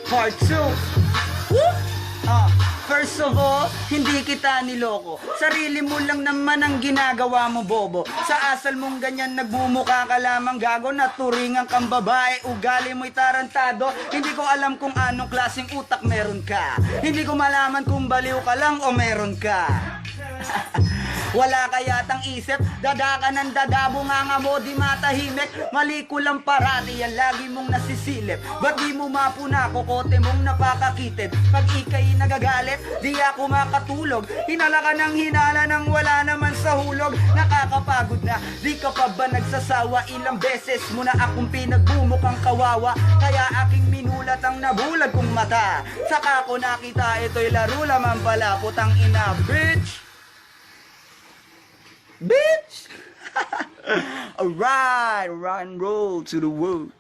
Part 2. Woo! First of all, hindi kita niloko. Sarili mo lang naman ang ginagawa mo, bobo. Sa asal mong ganyan, nagmumukha ka lamang gago. Naturingan kang babae, ugali mo'y tarantado. Hindi ko alam kung anong klaseng utak meron ka. Hindi ko malaman kung baliw ka lang o meron ka. Wala ka yatang isip, dada ka ng dadabo nga mo di matahimik. Mali ko lang parati yan, lagi mong nasisilip. Ba't di mo mapuna, kokote mong napakakitid. Pag ikay nagagalit, di ako makatulog. Hinala ka ng hinala nang wala naman sa hulog. Nakakapagod na, di ka pa ba nagsasawa? Ilang beses mo na akong pinagbumukang kawawa. Kaya aking minulat ang nabulag kong mata. Saka ko nakita ito'y laro lamang pala, putang ina, bitch! Bitch! Alright, rock and roll to the world.